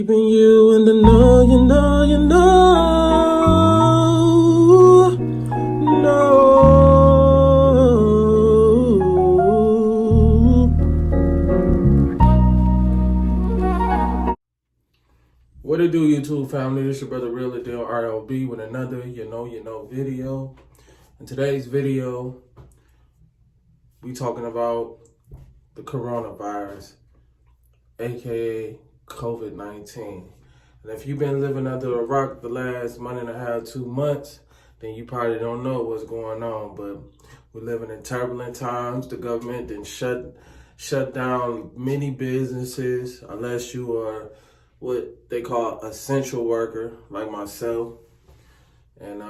Keeping you in the know, What it do, YouTube family? This your brother Real Adele RLB with another you know video. In today's video, we talking about the coronavirus, aka Covid-19. And if you've been living under a rock the last month and a half, 2 months, then you probably don't know what's going on. But we're living in turbulent times. The government then shut down many businesses unless you are what they call essential worker, like myself. And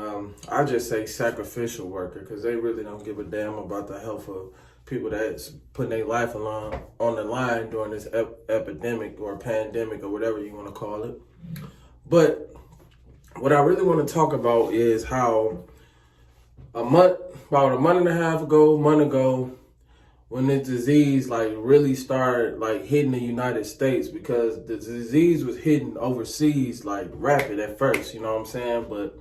I just say sacrificial worker because they really don't give a damn about the health of people that's putting their life on the line during this epidemic or pandemic or whatever you want to call it. But what I really want to talk about is how about a month and a half ago, when this disease really started hitting the United States, because the disease was hitting overseas rapid at first, you know what I'm saying? But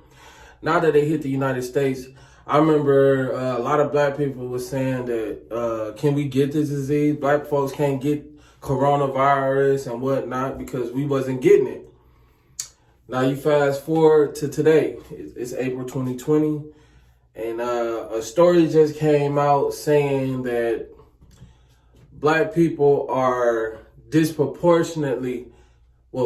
now that they hit the United States, I remember a lot of black people were saying that, can we get this disease? Black folks can't get coronavirus and whatnot because we wasn't getting it. Now you fast forward to today. It's April 2020. And a story just came out saying that black people are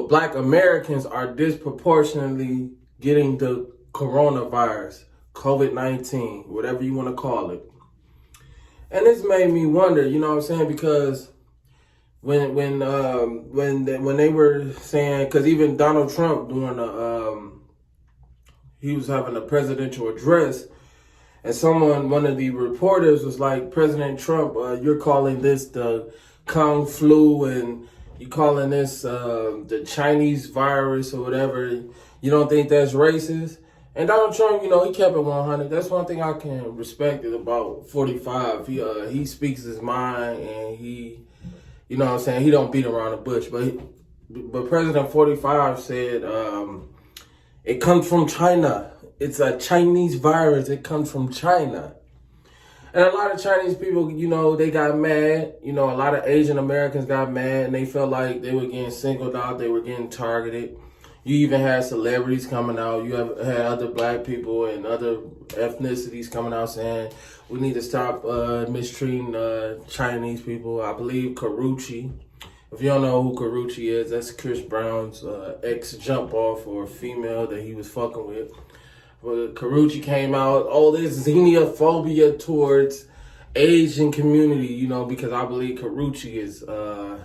black Americans are disproportionately getting the coronavirus, COVID-19, whatever you want to call it. And this made me wonder, you know what I'm saying? Because when they were saying, because even Donald Trump he was having a presidential address, and one of the reporters was like, President Trump, you're calling this the Kung flu and you calling this the Chinese virus or whatever. You don't think that's racist? And Donald Trump, he kept it 100. That's one thing I can respect about 45. He speaks his mind and he, you know what I'm saying, he don't beat around the bush. But President 45 said it comes from China. It's a Chinese virus. It comes from China. And a lot of Chinese people, they got mad. A lot of Asian Americans got mad and they felt like they were getting singled out. They were getting targeted. You even had celebrities coming out. You have had other black people and other ethnicities coming out saying we need to stop mistreating Chinese people. I believe Karuchi. If you don't know who Karuchi is, that's Chris Brown's ex-jump off or female that he was fucking with. But Karuchi came out, this xenophobia towards Asian community, because I believe Karuchi is,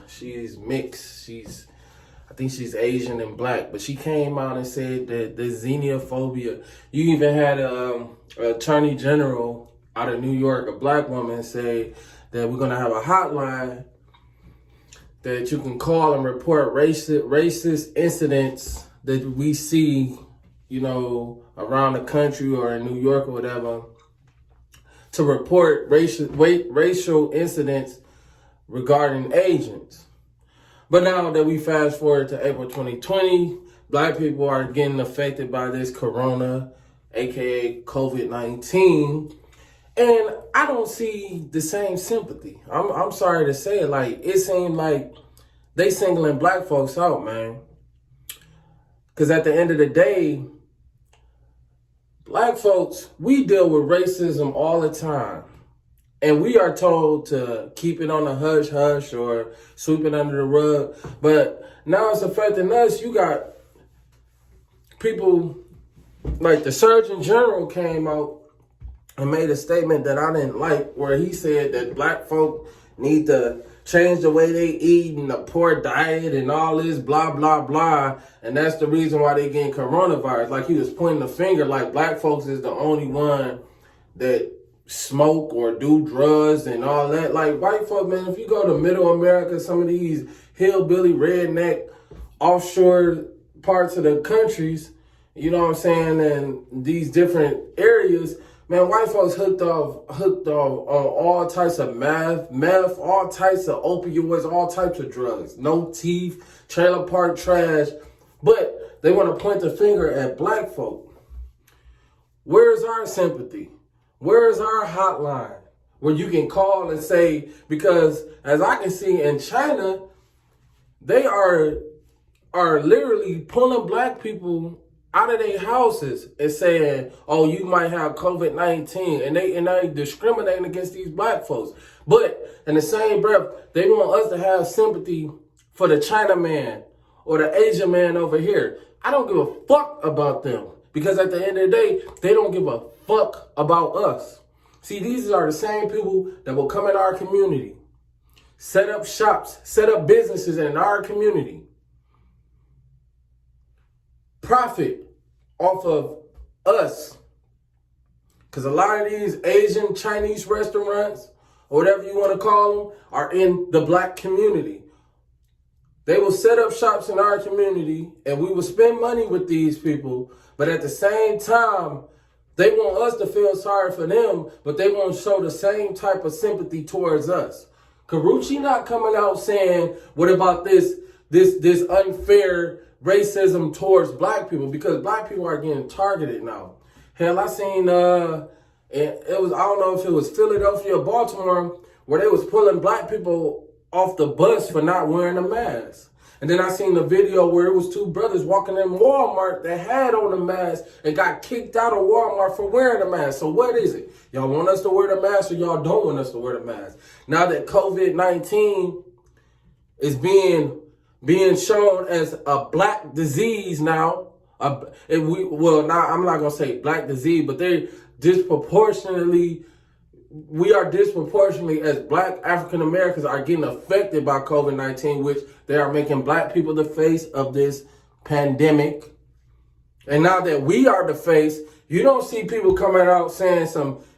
she's mixed. I think she's Asian and black, but she came out and said that the xenophobia. You even had an attorney general out of New York, a black woman, say that we're going to have a hotline that you can call and report racist incidents that we see, around the country or in New York or whatever, to report racial incidents regarding Asians. But now that we fast forward to April 2020, black people are getting affected by this corona, aka COVID-19, and I don't see the same sympathy. I'm sorry to say it, it seemed like they singling black folks out, man. Because at the end of the day, black folks, we deal with racism all the time. And we are told to keep it on the hush-hush or sweep it under the rug. But now it's affecting us. You got people like the Surgeon General came out and made a statement that I didn't like, where he said that black folk need to change the way they eat and a poor diet and all this blah, blah, blah. And that's the reason why they getting coronavirus. Like he was pointing the finger like black folks is the only one that smoke or do drugs and all that. Like white folk, man, if you go to middle America, some of these hillbilly, redneck, offshore parts of the countries, you know what I'm saying, and these different areas, Man, white folks hooked off on all types of meth, all types of opioids, all types of drugs. No teeth, trailer park trash. But they want to point the finger at black folk. Where's our sympathy? Where's our hotline where you can call and say, because as I can see in China, they are literally pulling black people out of their houses and saying, oh, you might have COVID-19, and they discriminating against these black folks. But in the same breath, they want us to have sympathy for the China man or the Asian man over here. I don't give a fuck about them, because at the end of the day, they don't give a fuck about us. See, these are the same people that will come in our community, set up shops, set up businesses in our community, profit off of us. Because a lot of these Asian, Chinese restaurants, or whatever you want to call them, are in the black community. They will set up shops in our community, and we will spend money with these people, but at the same time, they want us to feel sorry for them, but they won't show the same type of sympathy towards us. Karuchi not coming out saying, what about this unfair racism towards black people, because black people are getting targeted now. Hell, I seen I don't know if it was Philadelphia or Baltimore, where they was pulling black people off the bus for not wearing a mask. And then I seen the video where it was two brothers walking in Walmart that had on a mask and got kicked out of Walmart for wearing a mask. So what is it? Y'all want us to wear the mask, or y'all don't want us to wear the mask? Now that COVID-19 is being shown as a black disease now. Now I'm not gonna say black disease, but we are disproportionately as black African Americans are getting affected by COVID-19, which they are making black people the face of this pandemic. And now that we are the face, you don't see people coming out saying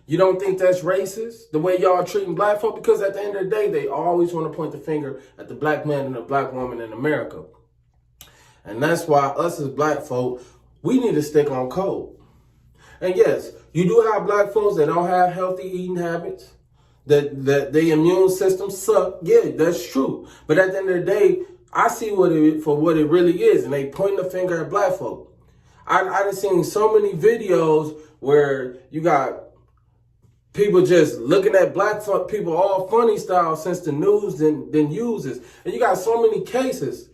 you don't think that's racist, the way y'all treating black folk? Because at the end of the day, they always want to point the finger at the black man and the black woman in America. And that's why us as black folk, we need to stick on code. And yes, you do have black folks that don't have healthy eating habits, that their immune system suck. Yeah, that's true. But at the end of the day, I see for what it really is, and they point the finger at black folk. I've seen so many videos where you got people just looking at black people all funny style, since the news then uses. And you got so many cases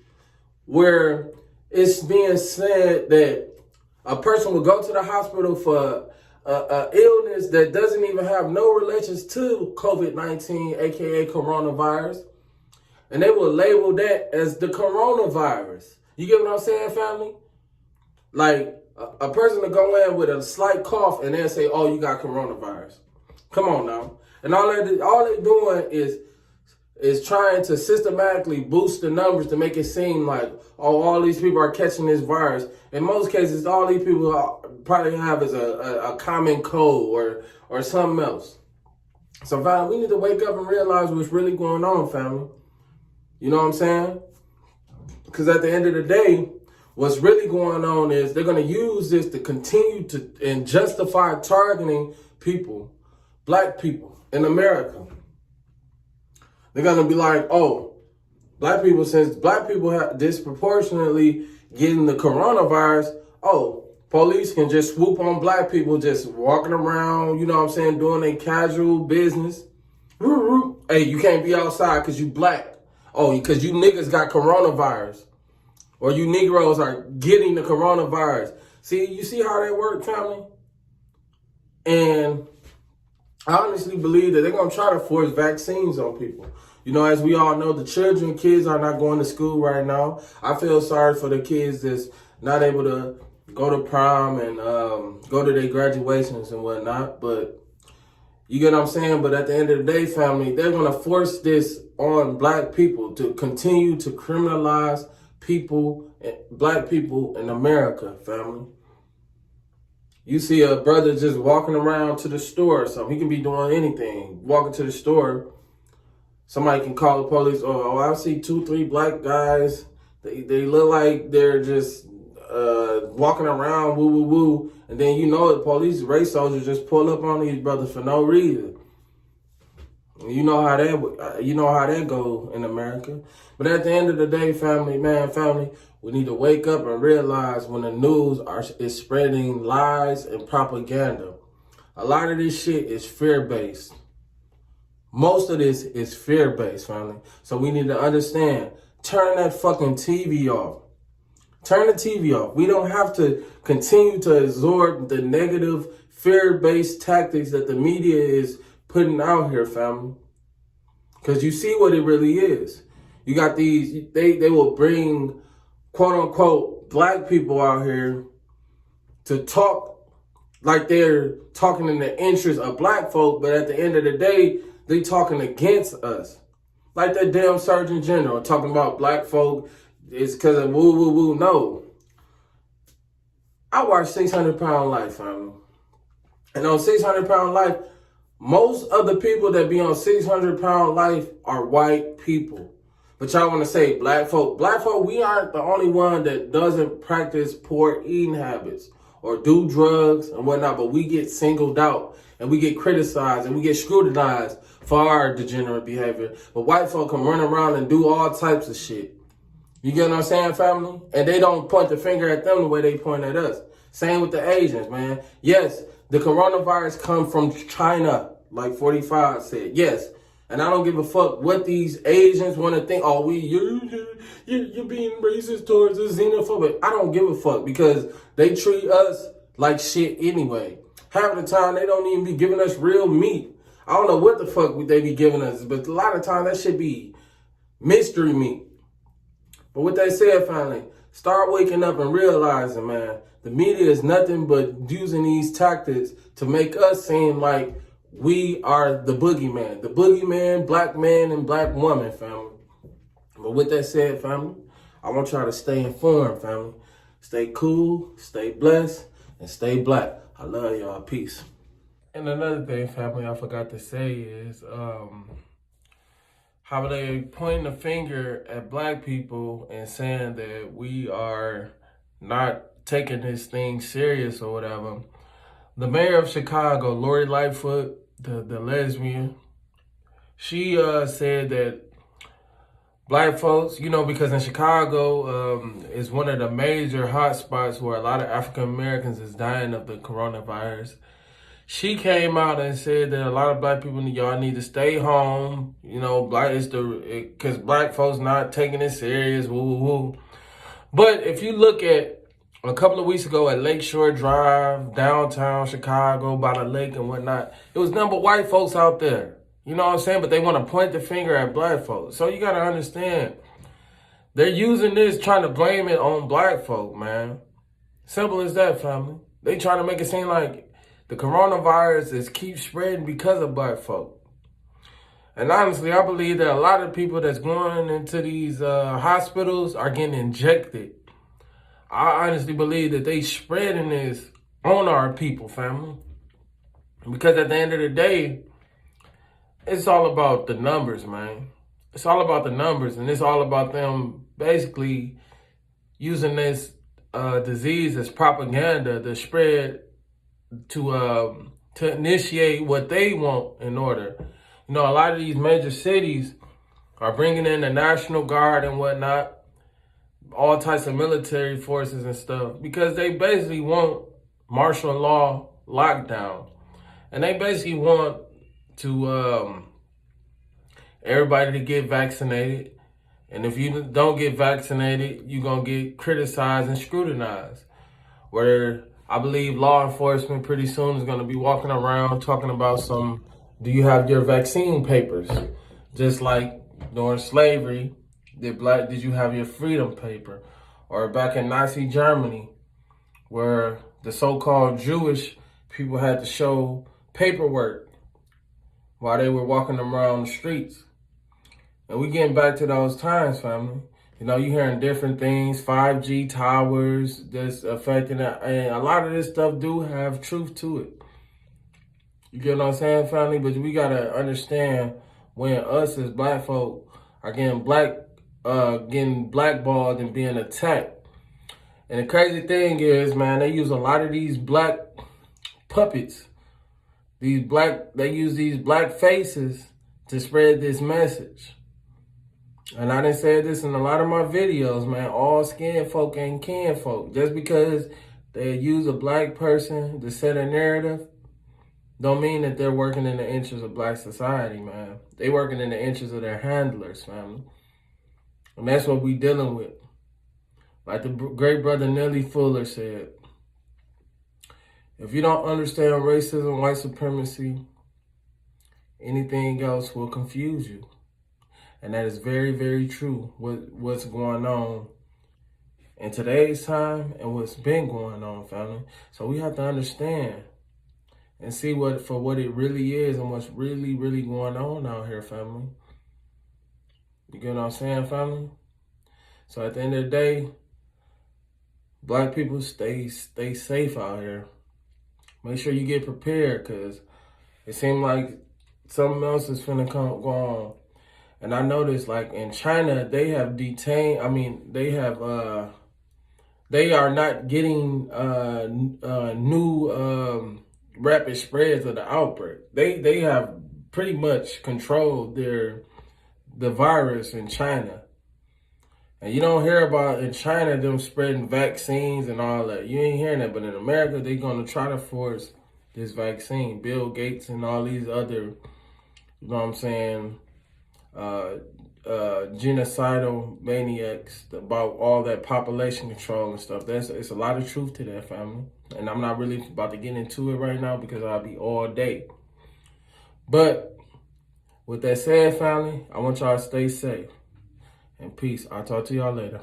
where it's being said that a person will go to the hospital for an illness that doesn't even have no relations to COVID-19, aka coronavirus. And they will label that as the coronavirus. You get what I'm saying, family? Like a person to go in with a slight cough and then say, oh, you got coronavirus. Come on now. And all they're doing is trying to systematically boost the numbers to make it seem like, oh, all these people are catching this virus. In most cases, all these people probably have is a common cold or something else. So, family, we need to wake up and realize what's really going on, family. You know what I'm saying? Because at the end of the day, what's really going on is they're going to use this to continue to and justify targeting people, black people in America. They're going to be like, oh, black people, since black people have disproportionately getting the coronavirus, oh, police can just swoop on black people just walking around, you know what I'm saying, doing their casual business. Hey, you can't be outside because you black. Oh, because you niggas got coronavirus. Or you Negroes are getting the coronavirus. See, you see how that works, family? And I honestly believe that they're going to try to force vaccines on people. You know, as we all know, the kids are not going to school right now. I feel sorry for the kids that's not able to go to prom and go to their graduations and whatnot. But you get what I'm saying? But at the end of the day, family, they're going to force this on black people to continue to criminalize people, black people in America, family. You see a brother just walking around to the store or something. He can be doing anything. Walking to the store, somebody can call the police. Oh, I see 2-3 black guys. They look like they're just walking around, woo, woo, woo. And then you know the police, race soldiers just pull up on these brothers for no reason. You know how that go in America. But at the end of the day, family, we need to wake up and realize when the news is spreading lies and propaganda. A lot of this shit is fear-based. Most of this is fear-based, family. So we need to understand, turn that fucking TV off. Turn the TV off. We don't have to continue to absorb the negative, fear-based tactics that the media is putting out here, family. Because you see what it really is. You got these, they will bring, quote-unquote, black people out here to talk like they're talking in the interest of black folk, but at the end of the day, they talking against us. Like that damn Surgeon General talking about black folk is because of woo, woo, woo. No. I watch 600 Pound Life, family. And on 600 Pound Life, most of the people that be on 600 Pound Life are white people. But y'all want to say black folk. Black folk, we aren't the only one that doesn't practice poor eating habits or do drugs and whatnot, but we get singled out and we get criticized and we get scrutinized for our degenerate behavior. But white folk can run around and do all types of shit. You get what I'm saying, family? And they don't point the finger at them the way they point at us. Same with the Asians, man. Yes, the coronavirus come from China, like 45 said. Yes. And I don't give a fuck what these Asians want to think. Oh, you're being racist towards us, xenophobic. I don't give a fuck because they treat us like shit anyway. Half of the time, they don't even be giving us real meat. I don't know what the fuck they be giving us, but a lot of times that should be mystery meat. But with that said, finally, start waking up and realizing, man, the media is nothing but using these tactics to make us seem like we are the boogeyman. The boogeyman, black man, and black woman, family. But with that said, family, I want y'all to stay informed, family. Stay cool, stay blessed, and stay black. I love y'all. Peace. And another thing, family, I forgot to say is how they pointing the finger at black people and saying that we are not taking this thing serious or whatever. The mayor of Chicago, Lori Lightfoot, the lesbian, she said that black folks, because in Chicago is one of the major hot spots where a lot of African Americans is dying of the coronavirus. She came out and said that a lot of black people, y'all need to stay home. Because black folks not taking it serious, woo, woo, woo. But if you look at a couple of weeks ago at Lakeshore Drive, downtown Chicago, by the lake and whatnot, it was number white folks out there. You know what I'm saying? But they want to point the finger at black folks. So you got to understand, they're using this, trying to blame it on black folk, man. Simple as that, family. They trying to make it seem like the coronavirus keeps spreading because of black folk. And honestly, I believe that a lot of people that's going into these hospitals are getting injected. I honestly believe that they spreading this on our people, family. Because at the end of the day, it's all about the numbers, man. It's all about the numbers, and it's all about them basically using this disease as propaganda to spread, to initiate what they want in order. A lot of these major cities are bringing in the National Guard and whatnot, all types of military forces and stuff, because they basically want martial law lockdown. And they basically want to everybody to get vaccinated. And if you don't get vaccinated, you're going to get criticized and scrutinized. Where I believe law enforcement pretty soon is going to be walking around talking about do you have your vaccine papers? Just like during slavery, did you have your freedom paper? Or back in Nazi Germany, where the so-called Jewish people had to show paperwork while they were walking around the streets. And we getting back to those times, family. You hearing different things, 5G towers that's affecting it. And a lot of this stuff do have truth to it. You get what I'm saying, family? But we got to understand when us as black folk are getting blackballed and being attacked. And the crazy thing is, man, they use a lot of these black puppets. They use these black faces to spread this message. And I done said this in a lot of my videos, man. All skin folk ain't kin folk. Just because they use a black person to set a narrative, don't mean that they're working in the interests of black society, man. They working in the interests of their handlers, family. And that's what we dealing with. Like the great brother Nelly Fuller said, if you don't understand racism, white supremacy, anything else will confuse you. And that is very, very true, what's going on in today's time and what's been going on, family. So we have to understand and see what it really is and what's really, really going on out here, family. You get what I'm saying, family? So at the end of the day, black people stay safe out here. Make sure you get prepared, because it seems like something else is finna go on. And I noticed, like, in China, they have they are not getting new rapid spreads of the outbreak. They have pretty much controlled the virus in China. And you don't hear about in China them spreading vaccines and all that. You ain't hearing that. But in America, they're going to try to force this vaccine. Bill Gates and all these other, you know what I'm saying, genocidal maniacs about all that population control and stuff. It's a lot of truth to that, family. And I'm not really about to get into it right now because I'll be all day. But with that said, family, I want y'all to stay safe. And peace. I'll talk to y'all later.